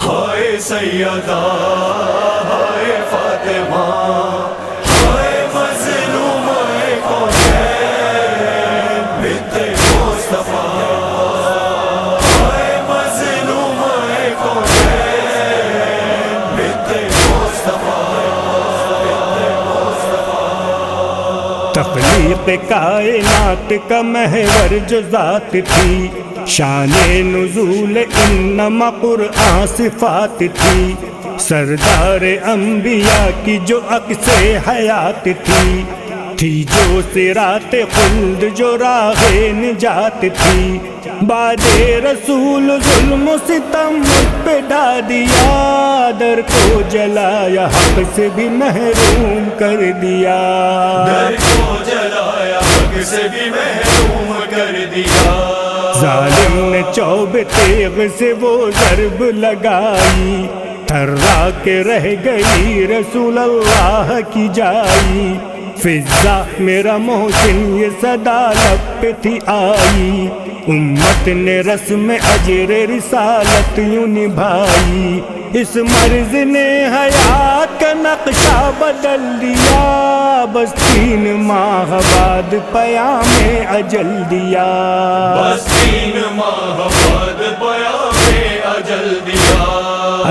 ہائے سیدہ ہائے فاطمہ ہائے مظلومہ کونین بنت مصطفیٰ ہائے مظلومہ کونین بنت مصطفیٰ تخلیق کائنات کا محور جو ذات تھی، شان نزول انما قرآن صفات تھی، سردار انبیاء کی جو عکس حیات تھی جو صراط خلد جو راہ نجات تھی، بعد رسول ظلم و ستم پہ ڈھا دیا، در کو جلایا حق سے بھی محروم کر دیا، در کو جلایا حق سے بھی محروم کر دیا، ظالم نے چوب تیغ سے وہ ضرب لگائی، تھرا کے رہ گئی رسول اللہ کی جائی، فضا میرا محسن یہ صدا لب پہ تھی آئی، امت نے رسم اجر رسالت یوں نبھائی، اس مرض نے حیات کا نقشہ بدل دیا، بس 3 ماہ بعد پیام اجل دیا، بس 3 ماہ بعد پیام اجل دیا،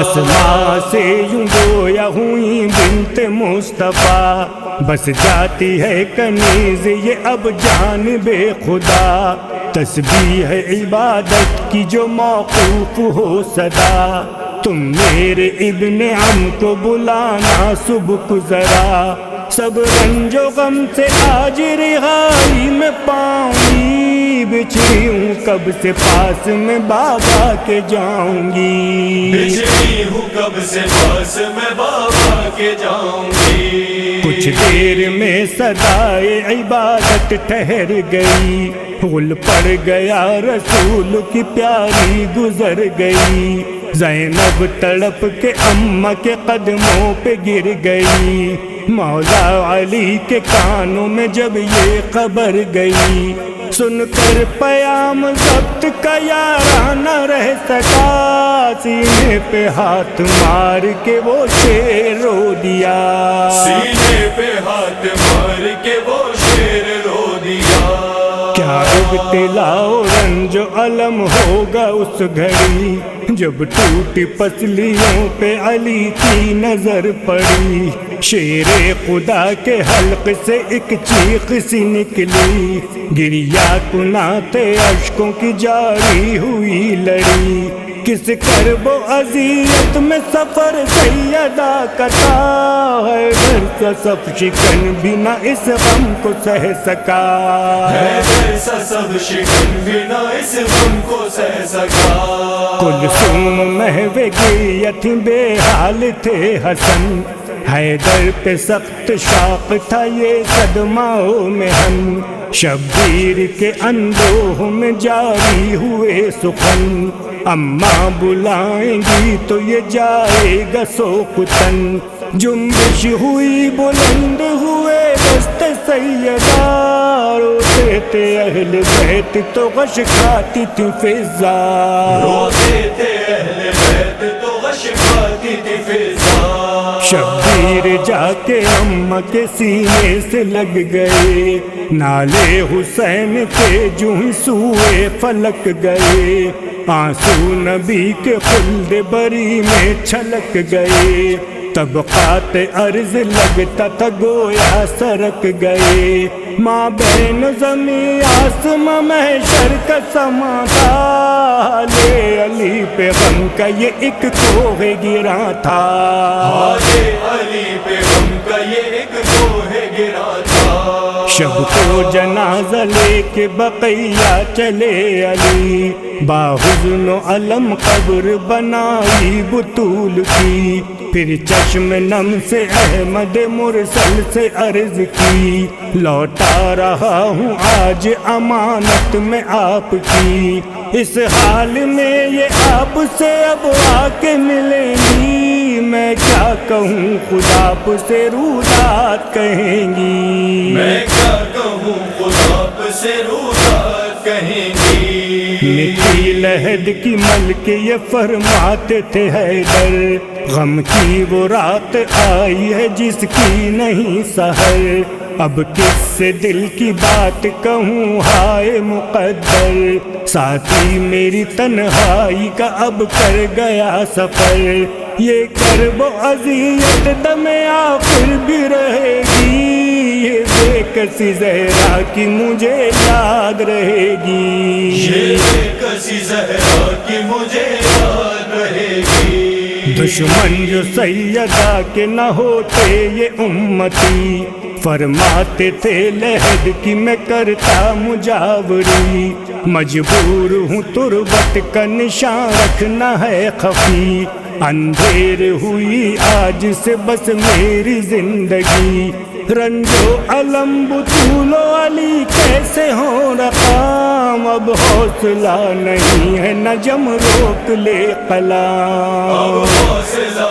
اسماء سے یوں گویا ہوئی بنت مصطفیٰ، بس جاتی ہے کنیز یہ اب جانب خدا، تسبیح ہے عبادت کی جو موقوف ہو صدا، تم میرے ابن عم کو بلانا سبک ذرا، سب رنج و غم سے آج رہائی میں پاؤں گی، بچھی ہوں کب سے پاس میں بابا کے جاؤں گی، بچھی ہوں کب سے پاس میں بابا کے جاؤں گی، کچھ دیر میں صدائے عبادت ٹھہر گئی، غل پڑ گیا رسول کی پیاری گزر گئی، زینب تڑپ کے اماں کے قدموں پہ گر گئی، مولا علی کے کانوں میں جب یہ خبر گئی، سن کر پیام ضبط کا یارانہ رہ سکا، سینے پہ ہاتھ مار کے وہ شیر رو دیا، سینے پہ ہاتھ مار کے وہ شیر رو دیا، کیا ابتلا و رنج و علم ہوگا اس گھڑی، جب ٹوٹی پسلیوں پہ علی کی نظر پڑی، شیر خدا کے حلق سے ایک چیخ سی نکلی، گریا کناتے اشکوں کی جاری ہوئی لڑی، کس کرب و اذیت میں سفر سیدہ کا تھا، ہے گھر کا سب شکن بھی نہ اس غم کو سہ سکا، ایسا سب شکن بھی نہ اس غم کو سہ سکا، کلثوم محو گریہ تھی بے حال تھے حسن، حیدر پہ سخت شوق تھا یہ صدمہ و محن، شبیر کے اندوہ میں جاری ہوئے سخن، اماں بلائیں گی تو یہ جائے گا سوختن، جنبش ہوئی بلند ہوئے دست سیدہ، روتے تھے اہل بیت تو غش کھاتی تھی فضا، روتے تھے اہل بیت تو غش کھاتی تھی فضا، شبیر جا کے اماں کے سینے سے لگ گئے، نالے حسین کے جو ہی سوئے فلک گئے، آنسو نبی کے خلد بری میں چھلک گئے، طبقات عرض لگتا تھا گویا سرک گئے، ماں بین زمین آسماں محشر کا سما تھا، لے علی پہ غم کا یہ ایک کوہ گرا تھا، علی پہ غم کا یہ ایک کوہ گرا تھا، شب کو جنازہ لے کے بقیہ چلے علی، باحزن و علم قبر بنائی بطول کی، پھر چشم نم سے احمد مرسل سے عرض کی، لوٹا رہا ہوں آج امانت میں آپ کی، اس حال میں یہ آپ سے اب آ کے ملیں گی، میں کیا کہوں خدا آپ سے رودات کہیں گی، میں کیا کہوں خدا آپ سے رودات کہیں گی، ان کی لحد کی ملک یہ فرماتے تھے حیدر، غم کی وہ رات آئی ہے جس کی نہیں سحر، اب کس سے دل کی بات کہوں ہائے مقدر، ساتھی میری تنہائی کا اب کر گیا سفر، یہ کرب و اذیت دم آخر بھی رہے گی، یہ بے کسی زہرا کی مجھے یاد رہے گی، یہ کسی زہرا کی مجھے یاد رہے گی، دشمن جو سیدہ کے نہ ہوتے یہ امتی، فرماتے تھے لحد کی میں کرتا مجاوری، مجبور ہوں تربت کا نشان رکھنا ہے خفی، اندھیر ہوئی آج سے بس میری زندگی، رنج و علم بطول و علی کیسے ہوں رقام، اب حوصلہ نہیں ہے نجم روک لے قلم، اب حوصلہ